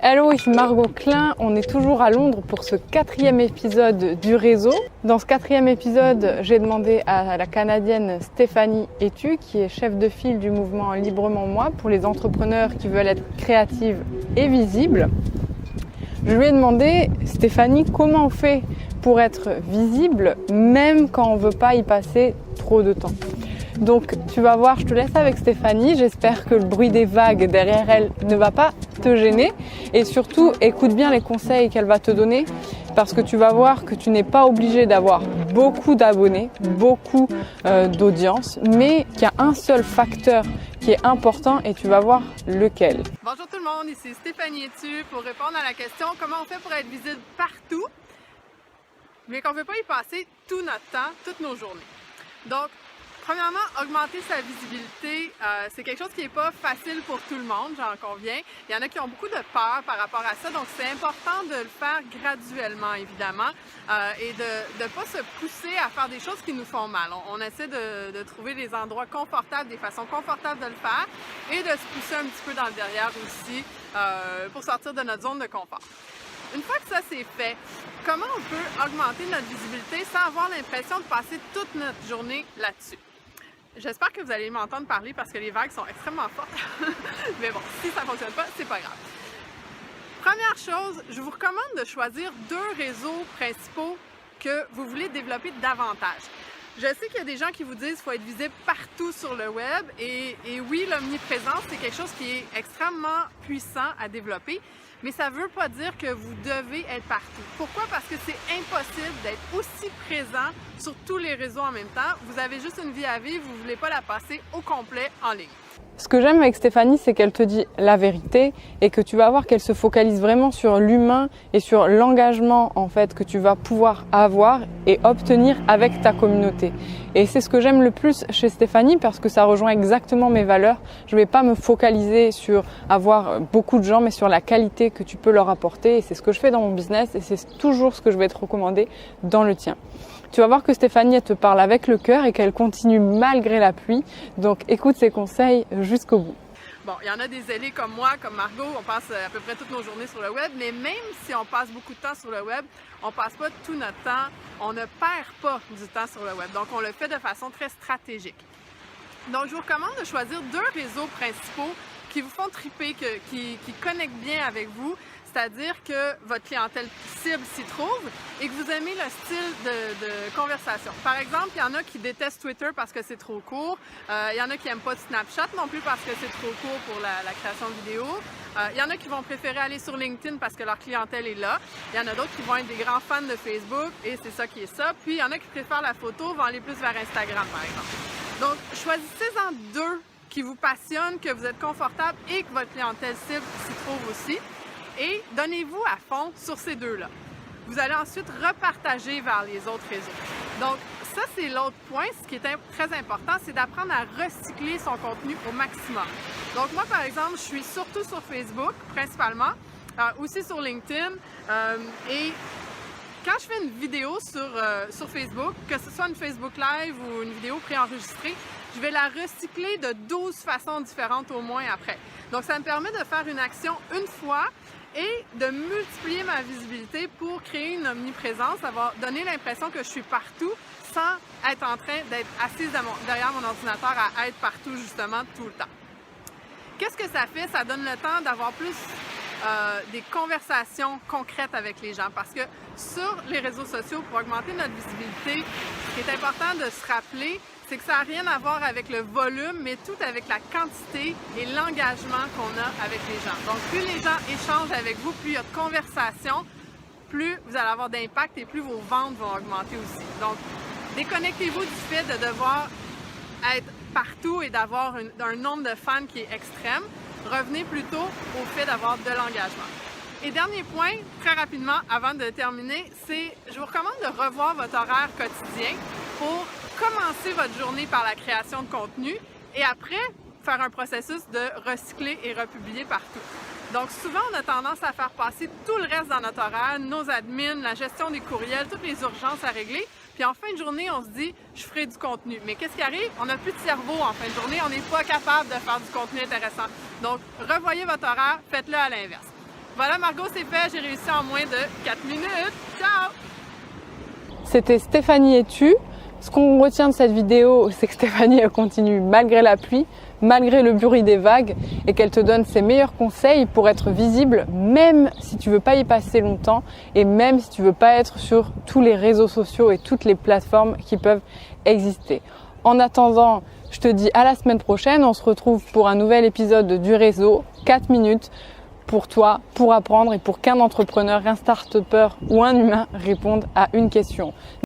Hello, ici Margot Klein. On est toujours à Londres pour ce 4e épisode du réseau. Dans ce 4e épisode, j'ai demandé à la Canadienne Stéphanie Etu, qui est chef de file du mouvement Librement Moi pour les entrepreneurs qui veulent être créatives et visibles. Je lui ai demandé, Stéphanie, comment on fait pour être visible même quand on ne veut pas y passer trop de temps. Donc tu vas voir, je te laisse avec Stéphanie, j'espère que le bruit des vagues derrière elle ne va pas te gêner et surtout écoute bien les conseils qu'elle va te donner parce que tu vas voir que tu n'es pas obligé d'avoir beaucoup d'abonnés, beaucoup d'audience, mais qu'il y a un seul facteur qui est important et tu vas voir lequel. Bonjour tout le monde, ici Stéphanie Etu pour répondre à la question comment on fait pour être visible partout mais qu'on ne veut pas y passer tout notre temps, toutes nos journées. Donc, premièrement, augmenter sa visibilité, c'est quelque chose qui n'est pas facile pour tout le monde, j'en conviens. Il y en a qui ont beaucoup de peur par rapport à ça, donc c'est important de le faire graduellement, évidemment, et de ne pas se pousser à faire des choses qui nous font mal. On essaie de trouver des endroits confortables, des façons confortables de le faire, et de se pousser un petit peu dans le derrière aussi pour sortir de notre zone de confort. Une fois que ça c'est fait, comment on peut augmenter notre visibilité sans avoir l'impression de passer toute notre journée là-dessus? J'espère que vous allez m'entendre parler parce que les vagues sont extrêmement fortes. Mais bon, si ça ne fonctionne pas, c'est pas grave. Première chose, je vous recommande de choisir 2 réseaux principaux que vous voulez développer davantage. Je sais qu'il y a des gens qui vous disent qu'il faut être visible partout sur le web et oui, l'omniprésence, c'est quelque chose qui est extrêmement puissant à développer. Mais ça ne veut pas dire que vous devez être partout. Pourquoi? Parce que c'est impossible d'être aussi présent sur tous les réseaux en même temps. Vous avez juste une vie à vivre, vous ne voulez pas la passer au complet en ligne. Ce que j'aime avec Stéphanie, c'est qu'elle te dit la vérité et que tu vas voir qu'elle se focalise vraiment sur l'humain et sur l'engagement en fait que tu vas pouvoir avoir et obtenir avec ta communauté. Et c'est ce que j'aime le plus chez Stéphanie parce que ça rejoint exactement mes valeurs. Je ne vais pas me focaliser sur avoir beaucoup de gens, mais sur la qualité que tu peux leur apporter. Et c'est ce que je fais dans mon business et c'est toujours ce que je vais te recommander dans le tien. Tu vas voir que Stéphanie, elle te parle avec le cœur et qu'elle continue malgré la pluie. Donc, écoute ses conseils jusqu'au bout. Bon, il y en a des zélés comme moi, comme Margot, on passe à peu près toutes nos journées sur le web, mais même si on passe beaucoup de temps sur le web, on ne passe pas tout notre temps, on ne perd pas du temps sur le web. Donc, on le fait de façon très stratégique. Donc, je vous recommande de choisir 2 réseaux principaux qui vous font triper, qui connectent bien avec vous. C'est-à-dire que votre clientèle cible s'y trouve et que vous aimez le style de conversation. Par exemple, il y en a qui détestent Twitter parce que c'est trop court. Il y en a qui n'aiment pas Snapchat non plus parce que c'est trop court pour la création de vidéos. Il y en a qui vont préférer aller sur LinkedIn parce que leur clientèle est là. Il y en a d'autres qui vont être des grands fans de Facebook et c'est ça qui est ça. Puis il y en a qui préfèrent la photo, vont aller plus vers Instagram par exemple. Donc, choisissez-en 2 qui vous passionnent, que vous êtes confortable et que votre clientèle cible s'y trouve aussi. Et donnez-vous à fond sur ces 2-là. Vous allez ensuite repartager vers les autres réseaux. Donc, ça, c'est l'autre point. Ce qui est très important, c'est d'apprendre à recycler son contenu au maximum. Donc, moi, par exemple, je suis surtout sur Facebook, principalement, aussi sur LinkedIn. Et quand je fais une vidéo sur Facebook, que ce soit une Facebook Live ou une vidéo préenregistrée, je vais la recycler de 12 façons différentes au moins après. Donc, ça me permet de faire une action une fois et de multiplier ma visibilité pour créer une omniprésence, avoir donné l'impression que je suis partout sans être en train d'être assise derrière mon ordinateur à être partout justement tout le temps. Qu'est-ce que ça fait? Ça donne le temps d'avoir plus des conversations concrètes avec les gens parce que sur les réseaux sociaux, pour augmenter notre visibilité, ce qui est important de se rappeler, c'est que ça n'a rien à voir avec le volume, mais tout avec la quantité et l'engagement qu'on a avec les gens. Donc, plus les gens échangent avec vous, plus il y a de conversations, plus vous allez avoir d'impact et plus vos ventes vont augmenter aussi. Donc, déconnectez-vous du fait de devoir être partout et d'avoir un nombre de fans qui est extrême. Revenez plutôt au fait d'avoir de l'engagement. Et dernier point, très rapidement, avant de terminer, c'est je vous recommande de revoir votre horaire quotidien pour commencer votre journée par la création de contenu et après, faire un processus de recycler et republier partout. Donc souvent, on a tendance à faire passer tout le reste dans notre horaire, nos admins, la gestion des courriels, toutes les urgences à régler. Puis en fin de journée, on se dit, je ferai du contenu. Mais qu'est-ce qui arrive? On n'a plus de cerveau en fin de journée, on n'est pas capable de faire du contenu intéressant. Donc, revoyez votre horaire, faites-le à l'inverse. Voilà Margot, c'est fait, j'ai réussi en moins de 4 minutes. Ciao! C'était Stéphanie et tu. Ce qu'on retient de cette vidéo, c'est que Stéphanie elle continue malgré la pluie, malgré le bruit des vagues et qu'elle te donne ses meilleurs conseils pour être visible même si tu veux pas y passer longtemps et même si tu veux pas être sur tous les réseaux sociaux et toutes les plateformes qui peuvent exister. En attendant, je te dis à la semaine prochaine, on se retrouve pour un nouvel épisode du réseau, 4 minutes pour toi, pour apprendre et pour qu'un entrepreneur, un start-upper ou un humain réponde à une question.